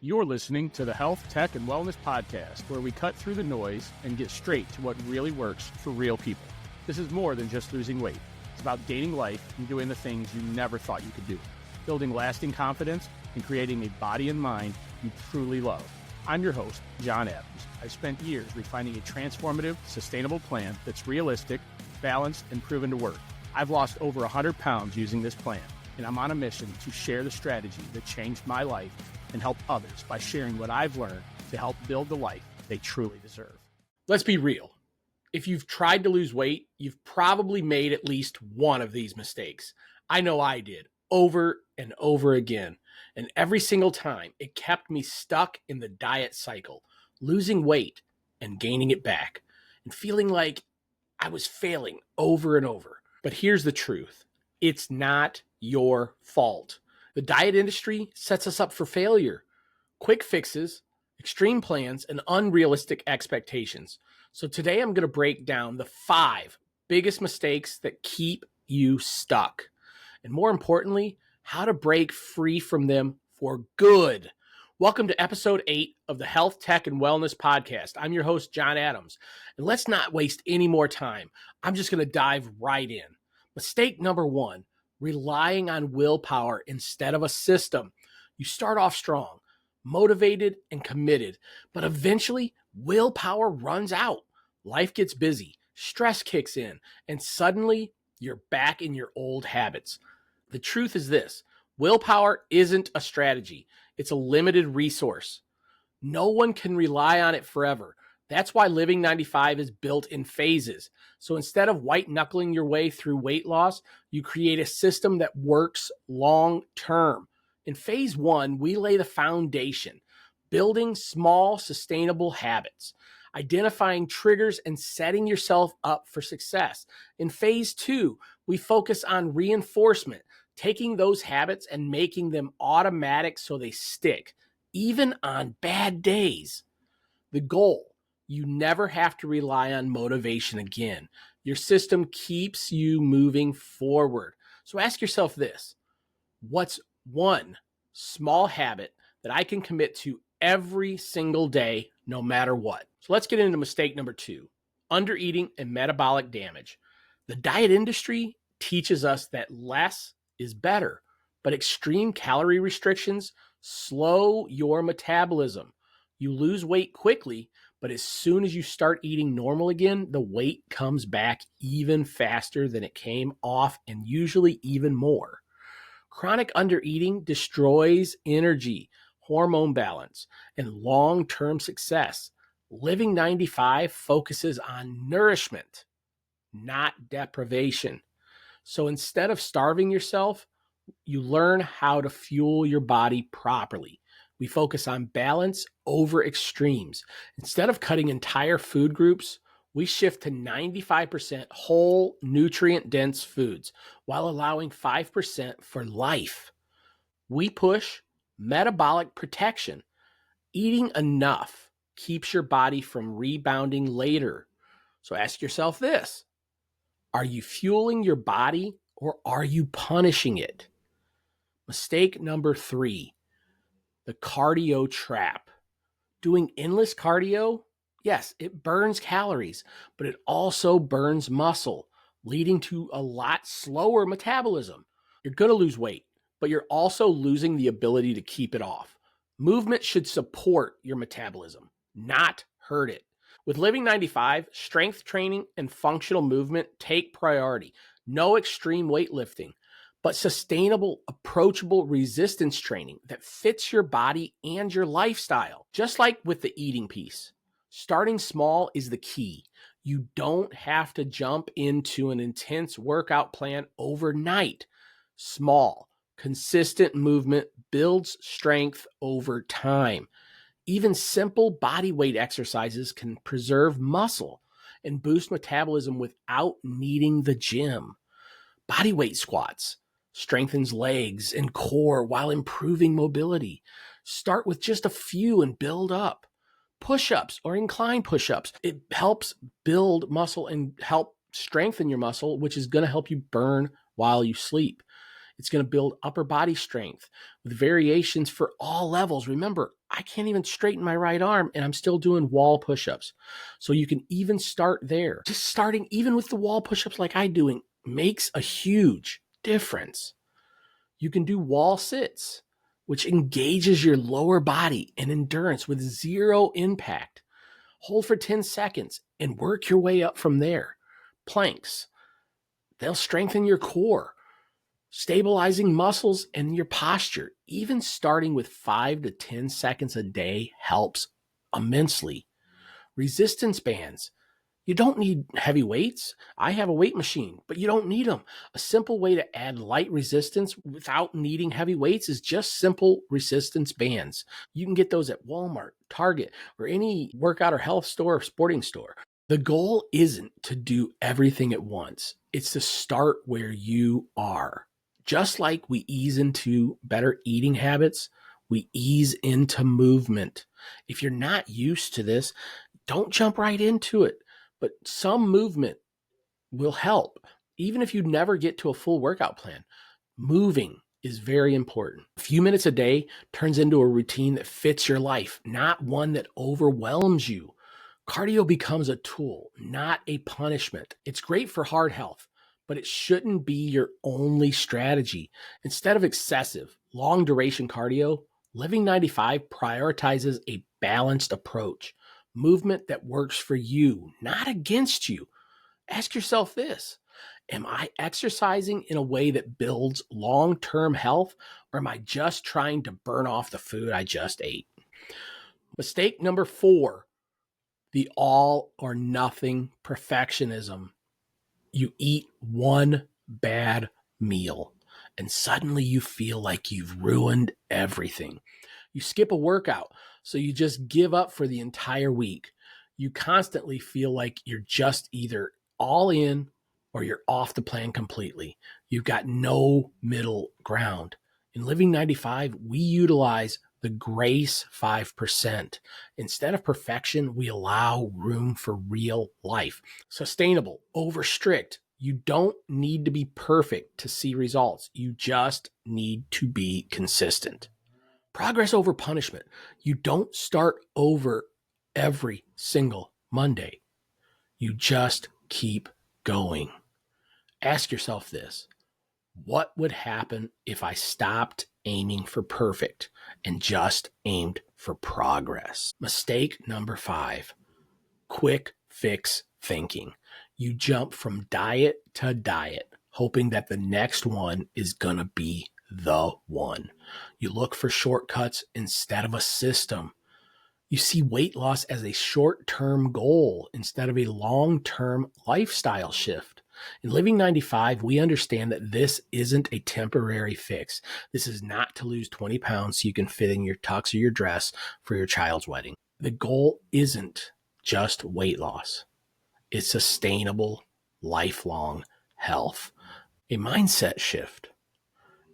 You're listening to the Health, Tech, and Wellness Podcast, where we cut through the noise and get straight to what really works for real people. This is more than just losing weight. It's about gaining life and doing the things you never thought you could do, building lasting confidence and creating a body and mind you truly love. I'm your host, John Adams. I've spent years refining a transformative, sustainable plan that's realistic, balanced, and proven to work. I've lost over 100 pounds using this plan, and I'm on a mission to share the strategy that changed my life and help others by sharing what I've learned to help build the life they truly deserve. Let's be real. If you've tried to lose weight, you've probably made at least one of these mistakes. I know I did, over and over again. And every single time, it kept me stuck in the diet cycle, losing weight and gaining it back, and feeling like I was failing over and over. But here's the truth. It's not your fault. The diet industry sets us up for failure. Quick fixes, extreme plans, and unrealistic expectations. So today I'm going to break down the 5 biggest mistakes that keep you stuck. And more importantly, how to break free from them for good. Welcome to episode 8 of the Health, Tech, and Wellness Podcast. I'm your host, John Adams. And let's not waste any more time. I'm just going to dive right in. Mistake number 1, relying on willpower instead of a system. You start off strong, motivated, and committed, but eventually willpower runs out. Life gets busy, stress kicks in, and suddenly you're back in your old habits. The truth is this: willpower isn't a strategy. It's a limited resource. No one can rely on it forever. That's why Living 95 is built in phases. So instead of white knuckling your way through weight loss, you create a system that works long term. In phase 1, we lay the foundation, building small, sustainable habits, identifying triggers and setting yourself up for success. In phase 2, we focus on reinforcement, taking those habits and making them automatic so they stick, even on bad days. The goal: you never have to rely on motivation again. Your system keeps you moving forward. So ask yourself this: what's one small habit that I can commit to every single day, no matter what? So let's get into mistake number 2, undereating and metabolic damage. The diet industry teaches us that less is better, but extreme calorie restrictions slow your metabolism. You lose weight quickly, but as soon as you start eating normal again, the weight comes back even faster than it came off, and usually even more. Chronic undereating destroys energy, hormone balance, and long-term success. Living 95 focuses on nourishment, not deprivation. So instead of starving yourself, you learn how to fuel your body properly. We focus on balance over extremes. Instead of cutting entire food groups, we shift to 95% whole, nutrient-dense foods while allowing 5% for life. We push metabolic protection. Eating enough keeps your body from rebounding later. So ask yourself this: are you fueling your body or are you punishing it? Mistake number 3, the cardio trap. Doing endless cardio, yes, it burns calories, but it also burns muscle, leading to a lot slower metabolism. You're going to lose weight, but you're also losing the ability to keep it off. Movement should support your metabolism, not hurt it. With Living 95, strength training and functional movement take priority. No extreme weightlifting, but sustainable, approachable resistance training that fits your body and your lifestyle. Just like with the eating piece, starting small is the key. You don't have to jump into an intense workout plan overnight. Small, consistent movement builds strength over time. Even simple body weight exercises can preserve muscle and boost metabolism without needing the gym. Body weight squats strengthens legs and core while improving mobility. Start with just a few and build up. Push-ups or incline push-ups, it helps build muscle and help strengthen your muscle, which is going to help you burn while you sleep. It's going to build upper body strength with variations for all levels. Remember, I can't even straighten my right arm and I'm still doing wall push-ups. So you can even start there. Just starting even with the wall push-ups like I'm doing makes a huge difference. You can do wall sits, which engages your lower body and endurance with zero impact. Hold for 10 seconds and work your way up from there. Planks, they'll strengthen your core, stabilizing muscles and your posture. Even starting with 5 to 10 seconds a day helps immensely. Resistance bands. You don't need heavy weights. I have a weight machine, but you don't need them. A simple way to add light resistance without needing heavy weights is just simple resistance bands. You can get those at Walmart, Target, or any workout or health store or sporting store. The goal isn't to do everything at once. It's to start where you are. Just like we ease into better eating habits, we ease into movement. If you're not used to this, don't jump right into it. But some movement will help. Even if you never get to a full workout plan, moving is very important. A few minutes a day turns into a routine that fits your life, not one that overwhelms you. Cardio becomes a tool, not a punishment. It's great for heart health, but it shouldn't be your only strategy. Instead of excessive, long duration cardio, Living 95 prioritizes a balanced approach. Movement that works for you, not against you. Ask yourself this: am I exercising in a way that builds long-term health, or am I just trying to burn off the food I just ate? Mistake number 4, the all or nothing perfectionism. You eat one bad meal and suddenly you feel like you've ruined everything. You skip a workout, so you just give up for the entire week. You constantly feel like you're just either all in or you're off the plan completely. You've got no middle ground. In Living 95, we utilize the grace 5%. Instead of perfection, we allow room for real life. Sustainable, over strict. You don't need to be perfect to see results. You just need to be consistent. Progress over punishment. You don't start over every single Monday. You just keep going. Ask yourself this: what would happen if I stopped aiming for perfect and just aimed for progress? Mistake number 5, quick fix thinking. You jump from diet to diet, hoping that the next one is going to be the one. You look for shortcuts instead of a system. You see weight loss as a short-term goal instead of a long-term lifestyle shift. In Living 95, we understand that this isn't a temporary fix. This is not to lose 20 pounds so you can fit in your tux or your dress for your child's wedding. The goal isn't just weight loss. It's sustainable, lifelong health. A mindset shift.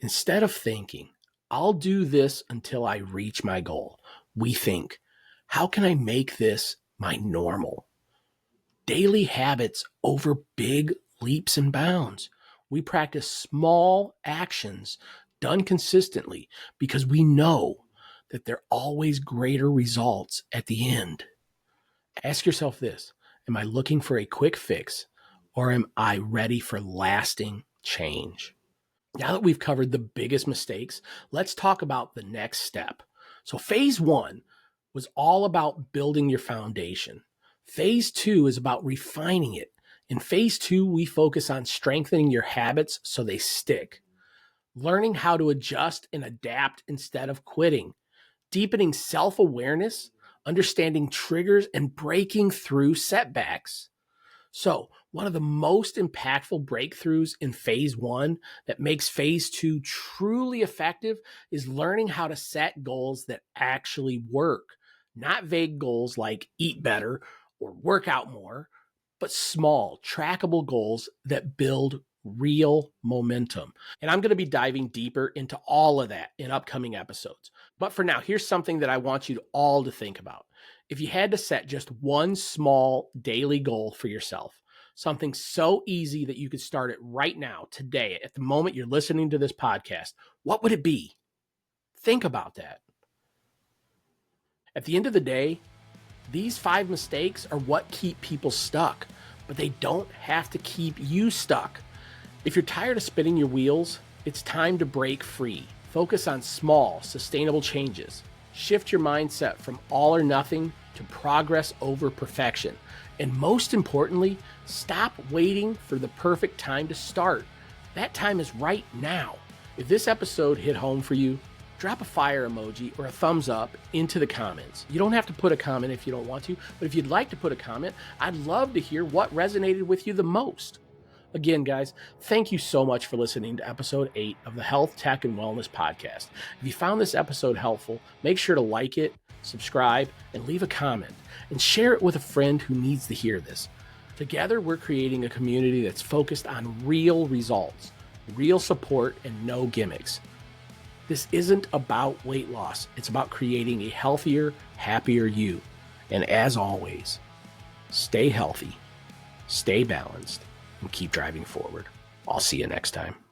Instead of thinking, I'll do this until I reach my goal, we think, how can I make this my normal? Daily habits over big leaps and bounds. We practice small actions done consistently because we know that there are always greater results at the end. Ask yourself this: am I looking for a quick fix, or am I ready for lasting change? Now that we've covered the biggest mistakes, let's talk about the next step. So phase 1 was all about building your foundation. Phase 2 is about refining it. In phase 2, we focus on strengthening your habits so they stick, learning how to adjust and adapt instead of quitting, deepening self-awareness, understanding triggers, and breaking through setbacks. So, one of the most impactful breakthroughs in phase 1 that makes phase 2 truly effective is learning how to set goals that actually work. Not vague goals like eat better or work out more, but small, trackable goals that build real momentum. And I'm going to be diving deeper into all of that in upcoming episodes. But for now, here's something that I want you all to think about. If you had to set just one small daily goal for yourself, something so easy that you could start it right now, today, at the moment you're listening to this podcast, what would it be? Think about that. At the end of the day, these 5 mistakes are what keep people stuck, but they don't have to keep you stuck. If you're tired of spinning your wheels, it's time to break free. Focus on small, sustainable changes. Shift your mindset from all or nothing to progress over perfection. And most importantly, stop waiting for the perfect time to start. That time is right now. If this episode hit home for you, drop a fire emoji or a thumbs up into the comments. You don't have to put a comment if you don't want to, but if you'd like to put a comment, I'd love to hear what resonated with you the most. Again, guys, thank you so much for listening to episode 8 of the Health, Tech, and Wellness Podcast. If you found this episode helpful, make sure to like it, subscribe, and leave a comment, and share it with a friend who needs to hear this. Together, we're creating a community that's focused on real results, real support, and no gimmicks. This isn't about weight loss. It's about creating a healthier, happier you. And as always, stay healthy, stay balanced, and keep driving forward. I'll see you next time.